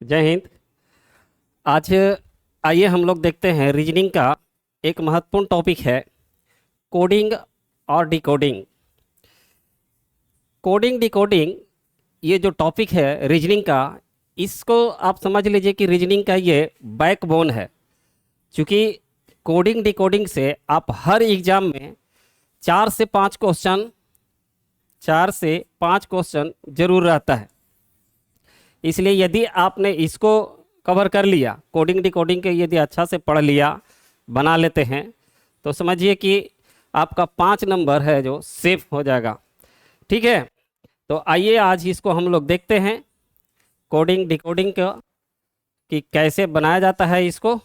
जय हिंद। आज आइए हम लोग देखते हैं रीजनिंग का एक महत्वपूर्ण टॉपिक है, कोडिंग और डिकोडिंग। कोडिंग डिकोडिंग ये जो टॉपिक है रीजनिंग का, इसको आप समझ लीजिए कि रीजनिंग का ये बैकबोन है। क्योंकि कोडिंग डिकोडिंग से आप हर एग्जाम में 4 से 5 क्वेश्चन 4 से 5 क्वेश्चन जरूर रहता है। इसलिए यदि आपने इसको कवर कर लिया, कोडिंग डिकोडिंग के यदि अच्छा से पढ़ लिया, बना लेते हैं, तो समझिए कि आपका 5 नंबर है जो सेफ हो जाएगा। ठीक है, तो आइए आज इसको हम लोग देखते हैं, कोडिंग डिकोडिंग का कि कैसे बनाया जाता है इसको।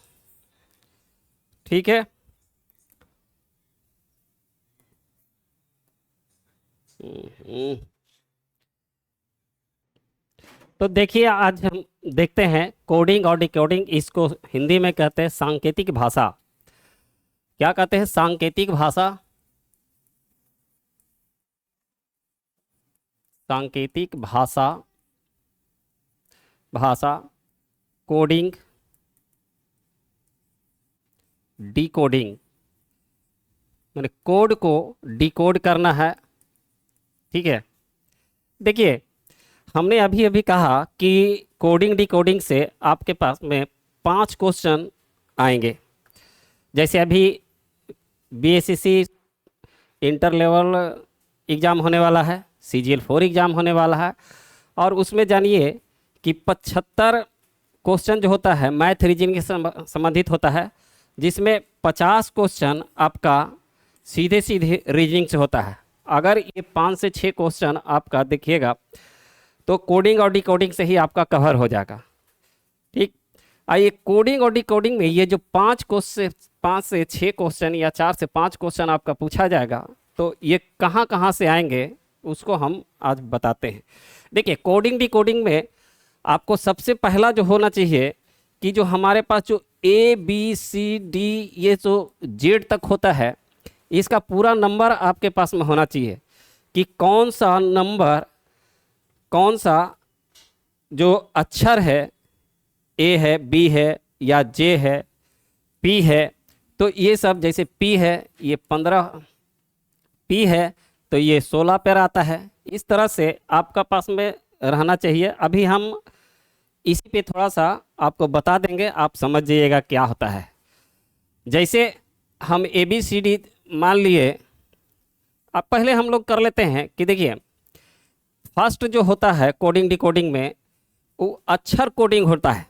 ठीक है। हम्म, तो देखिए आज हम देखते हैं कोडिंग और डिकोडिंग। इसको हिंदी में कहते हैं सांकेतिक भाषा। क्या कहते हैं? सांकेतिक भाषा। सांकेतिक भाषा, भाषा, कोडिंग, डिकोडिंग। मैंने कोड को डिकोड करना है। ठीक है। देखिए, हमने अभी अभी कहा कि कोडिंग डिकोडिंग से आपके पास में 5 क्वेश्चन आएंगे। जैसे अभी बीएससीसी इंटर लेवल एग्ज़ाम होने वाला है, CGL 4 एग्ज़ाम होने वाला है, और उसमें जानिए कि 75 क्वेश्चन जो होता है मैथ रीजनिंग के संबंधित होता है, जिसमें 50 क्वेश्चन आपका सीधे सीधे रीजनिंग से होता है। अगर ये 5 से 6 क्वेश्चन आपका देखिएगा तो कोडिंग और डिकोडिंग से ही आपका कवर हो जाएगा। ठीक। आइए, कोडिंग और डिकोडिंग में ये जो 5 से 6 क्वेश्चन या 4 से 5 क्वेश्चन आपका पूछा जाएगा, तो ये कहाँ कहाँ से आएंगे उसको हम आज बताते हैं। देखिए, कोडिंग डिकोडिंग में आपको सबसे पहला जो होना चाहिए कि जो हमारे पास जो ABCD ये जो जेड तक होता है, इसका पूरा नंबर आपके पास में होना चाहिए कि कौन सा नंबर, कौन सा जो अक्षर है, A है, B है या J है, P है। तो ये सब, जैसे P है ये 15, P है तो ये 16 पर आता है। इस तरह से आपका पास में रहना चाहिए। अभी हम इसी पे थोड़ा सा आपको बता देंगे, आप समझ जाइएगा क्या होता है। जैसे हम ABCD मान लिए, अब पहले हम लोग कर लेते हैं कि देखिए, फर्स्ट जो होता है कोडिंग डिकोडिंग में, वो अक्षर कोडिंग होता है।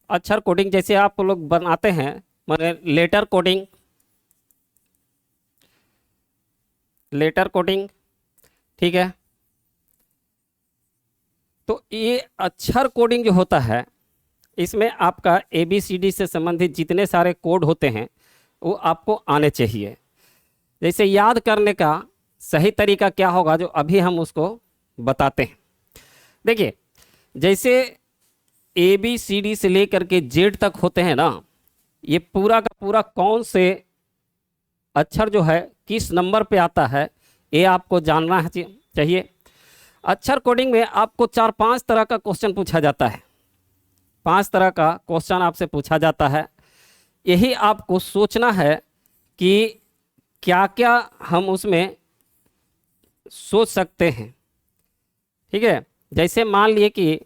अक्षर कोडिंग जैसे आप लोग बनाते हैं, माने लेटर कोडिंग, लेटर कोडिंग। ठीक है। तो ये अक्षर कोडिंग जो होता है, इसमें आपका ABCD से संबंधित जितने सारे कोड होते हैं वो आपको आने चाहिए। जैसे याद करने का सही तरीका क्या होगा, जो अभी हम उसको बताते हैं। देखिए, जैसे ABCD से लेकर के जेड तक होते हैं ना, ये पूरा का पूरा कौन से अक्षर जो है किस नंबर पे आता है, ये आपको जानना है चाहिए। अक्षर कोडिंग में आपको 4-5 तरह का क्वेश्चन पूछा जाता है। 5 तरह का क्वेश्चन आपसे पूछा जाता है। यही आपको सोचना है कि क्या क्या हम उसमें सोच सकते हैं। ठीक है। जैसे मान लिए कि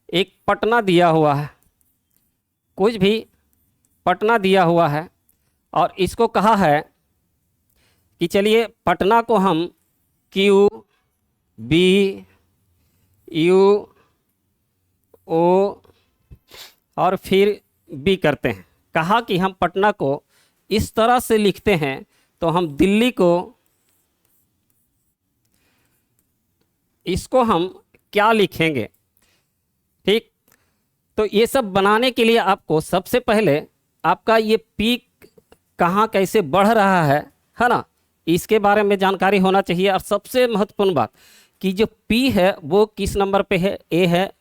एक पटना दिया हुआ है, कुछ भी पटना दिया हुआ है, और इसको कहा है कि चलिए पटना को हम QBUO और फिर B करते हैं। कहा कि हम पटना को इस तरह से लिखते हैं, तो हम दिल्ली को, इसको हम क्या लिखेंगे। ठीक। तो ये सब बनाने के लिए आपको सबसे पहले आपका ये पीक कहाँ कैसे बढ़ रहा है ना, इसके बारे में जानकारी होना चाहिए। और सबसे महत्वपूर्ण बात कि जो P है वो किस नंबर पे है, A है,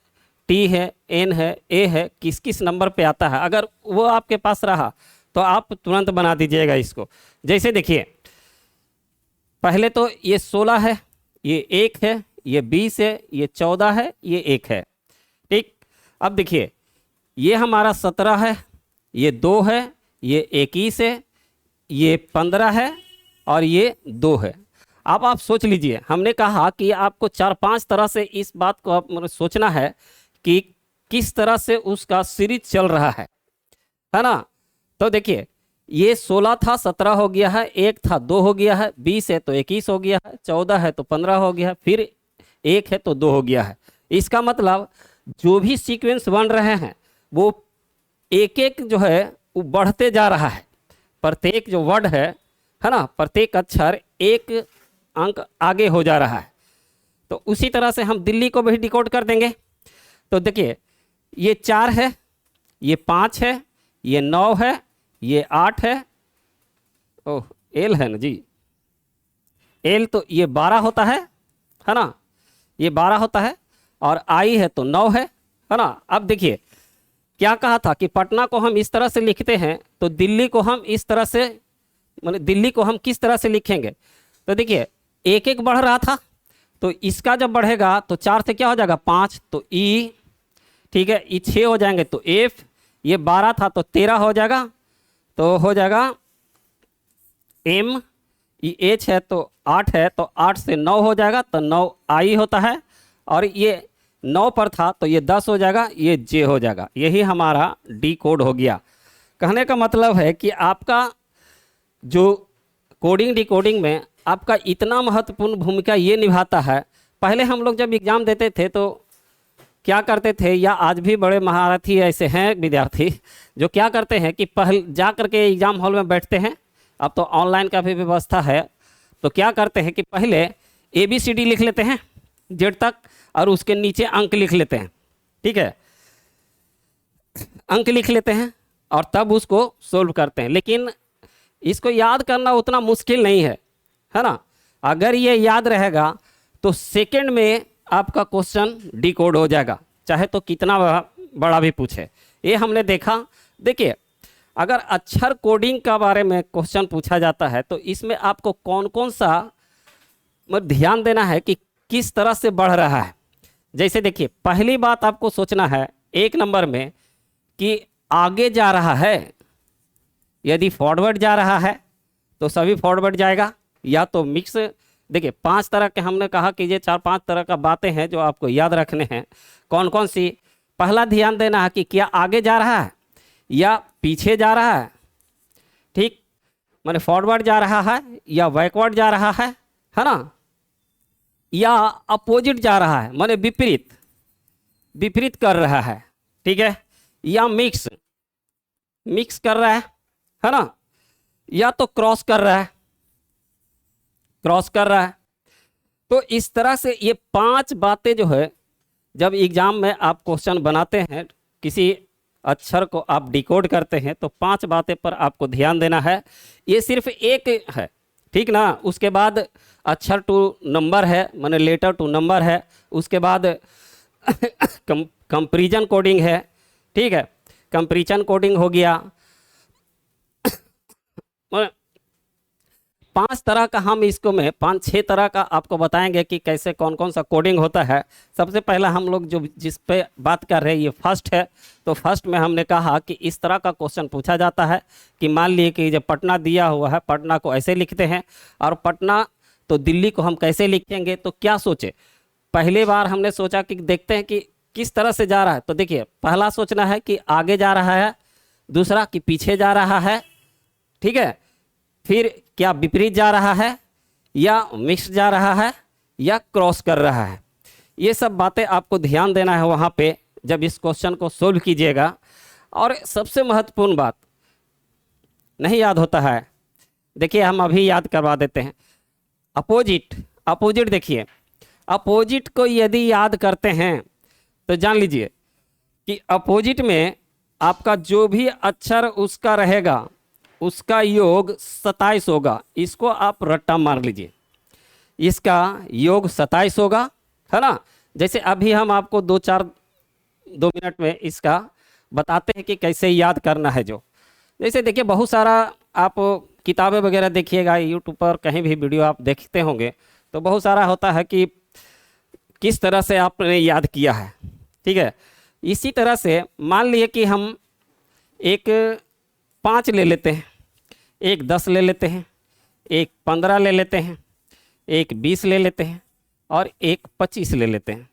T है, N है, A है, किस किस नंबर पे आता है। अगर वो आपके पास रहा तो आप तुरंत बना दीजिएगा इसको। जैसे देखिए, पहले तो ये 16 है, ये 1 है, ये 20 है, ये 14 है, ये 1 है। ठीक। अब देखिए, ये हमारा 17 है, ये 2 है, ये 21 है, ये 15 है और ये 2 है। अब आप सोच लीजिए, हमने कहा कि आपको 4-5 तरह से इस बात को आप मतलब सोचना है कि किस तरह से उसका सीरीज चल रहा है ना। तो देखिए, ये 16 था 17 हो गया है, 1 था 2 हो गया है, 20 है तो 21 हो गया है, 14 है तो 15 हो गया है, फिर 1 है तो 2 हो गया है। इसका मतलब जो भी सीक्वेंस बन रहे हैं वो एक एक जो है वो बढ़ते जा रहा है। प्रत्येक जो वर्ड है ना, प्रत्येक अक्षर एक अंक आगे हो जा रहा है। तो उसी तरह से हम दिल्ली को भी डिकोड कर देंगे। तो देखिए, ये 4 है, ये 5 है, ये 9 है, ये 8 है, ओह एल है ना जी, एल तो ये 12 होता है ना, ये 12 होता है, और आई है तो 9 है ना। अब देखिए क्या कहा था कि पटना को हम इस तरह से लिखते हैं, तो दिल्ली को हम इस तरह से, मतलब दिल्ली को हम किस तरह से लिखेंगे। तो देखिए, एक एक बढ़ रहा था, तो इसका जब बढ़ेगा तो 4 से क्या हो जाएगा 5, तो ई, ठीक है, ई 6 हो जाएंगे तो एफ, ये 12 था तो 13 हो जाएगा, तो हो जाएगा एम, ये एच है तो 8 है, तो 8 से 9 हो जाएगा तो 9 आई होता है, और ये 9 पर था तो ये 10 हो जाएगा, ये जे हो जाएगा। यही हमारा डी कोड हो गया। कहने का मतलब है कि आपका जो कोडिंग डिकोडिंग में आपका इतना महत्वपूर्ण भूमिका ये निभाता है। पहले हम लोग जब एग्ज़ाम देते थे तो क्या करते थे, या आज भी बड़े महारथी ऐसे हैं विद्यार्थी जो क्या करते हैं कि पहले जा करके एग्ज़ाम हॉल में बैठते हैं। अब तो ऑनलाइन का भी व्यवस्था है, तो क्या करते हैं कि पहले ABCD लिख लेते हैं जेड तक, और उसके नीचे अंक लिख लेते हैं, ठीक है, अंक लिख लेते हैं और तब उसको सोल्व करते हैं। लेकिन इसको याद करना उतना मुश्किल नहीं है ना। अगर ये याद रहेगा तो सेकंड में आपका क्वेश्चन डिकोड हो जाएगा, चाहे तो कितना बड़ा भी पूछे। ये हमने देखा। देखिए, अगर अक्षर कोडिंग का बारे में क्वेश्चन पूछा जाता है तो इसमें आपको कौन कौन सा ध्यान देना है कि किस तरह से बढ़ रहा है। जैसे देखिए, पहली बात आपको सोचना है 1 नंबर में कि आगे जा रहा है। यदि फॉरवर्ड जा रहा है तो सभी फॉरवर्ड जाएगा, या तो मिक्स। देखिए, 5 तरह के हमने कहा कि ये 4-5 तरह का बातें हैं जो आपको याद रखने हैं। कौन कौन सी? पहला ध्यान देना है कि क्या आगे जा रहा है या पीछे जा रहा है, ठीक, माने फॉरवर्ड जा रहा है या बैकवर्ड जा रहा है ना, या अपोजिट जा रहा है माने विपरीत, विपरीत कर रहा है, ठीक है, या मिक्स, मिक्स कर रहा है ना, या तो क्रॉस कर रहा है, क्रॉस कर रहा है। तो इस तरह से ये 5 बातें जो है, जब एग्जाम में आप क्वेश्चन बनाते हैं, किसी अक्षर को आप डिकोड करते हैं, तो 5 बातें पर आपको ध्यान देना है। ये सिर्फ एक है, ठीक ना। उसके बाद अक्षर टू नंबर है, माने लेटर टू नंबर है। उसके बाद कंपैरिजन कोडिंग है, ठीक है, कंपैरिजन कोडिंग हो गया। 5 तरह का हम इसको में 5-6 तरह का आपको बताएंगे कि कैसे कौन कौन सा कोडिंग होता है। सबसे पहला हम लोग जो जिस पे बात कर रहे हैं ये फर्स्ट है। तो फर्स्ट में हमने कहा कि इस तरह का क्वेश्चन पूछा जाता है कि मान लिए कि जब पटना दिया हुआ है, पटना को ऐसे लिखते हैं, और पटना तो दिल्ली को हम कैसे लिखेंगे। तो क्या सोचे, पहली बार हमने सोचा कि देखते हैं कि किस तरह से जा रहा है। तो देखिए, पहला सोचना है कि आगे जा रहा है, दूसरा कि पीछे जा रहा है, ठीक है, फिर क्या विपरीत जा रहा है, या मिक्स जा रहा है, या क्रॉस कर रहा है। ये सब बातें आपको ध्यान देना है वहाँ पे जब इस क्वेश्चन को सोल्व कीजिएगा। और सबसे महत्वपूर्ण बात नहीं याद होता है, देखिए हम अभी याद करवा देते हैं। अपोजिट, अपोजिट देखिए, अपोजिट को यदि याद करते हैं तो जान लीजिए कि अपोजिट में आपका जो भी अक्षर उसका रहेगा उसका योग 27 होगा। इसको आप रट्टा मार लीजिए, इसका योग 27 होगा, है ना। जैसे अभी हम आपको 2 मिनट में इसका बताते हैं कि कैसे याद करना है। जो जैसे देखिए, बहुत सारा आप किताबें वगैरह देखिएगा, यूट्यूब पर कहीं भी वीडियो आप देखते होंगे, तो बहुत सारा होता है कि किस तरह से आपने याद किया है, ठीक है। इसी तरह से मान लिए कि हम एक 5 ले लेते हैं, एक 10 ले लेते हैं, एक 15 ले लेते हैं, एक 20 ले लेते हैं और एक 25 ले लेते हैं।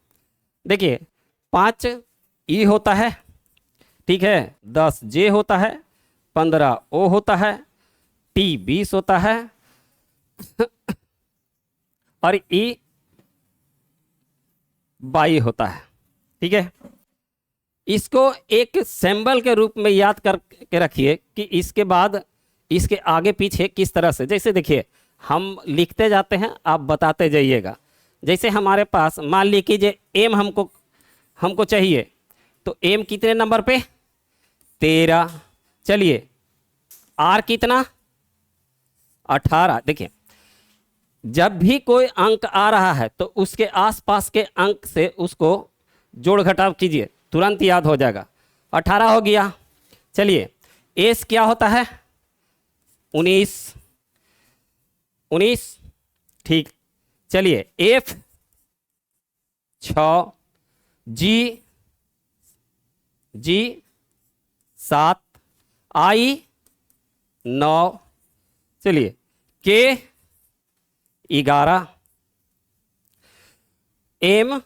देखिए 5 ई होता है, ठीक है, 10 जे होता है, 15 ओ होता है, टी 20 होता है और ई 22 होता है। ठीक है, इसको एक सिंबल के रूप में याद करके रखिए कि इसके बाद इसके आगे पीछे किस तरह से, जैसे देखिए हम लिखते जाते हैं, आप बताते जाइएगा। जैसे हमारे पास मान लीजिए एम हमको चाहिए, तो एम कितने नंबर पे, 13। चलिए आर कितना, 18। देखिए जब भी कोई अंक आ रहा है तो उसके आसपास के अंक से उसको जोड़ घटाव कीजिए, तुरंत याद हो जाएगा। 18 हो गया। चलिए एस क्या होता है, 19। ठीक, चलिए एफ 6, जी 7, आई 9, चलिए के 11, एम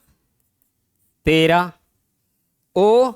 13, ओ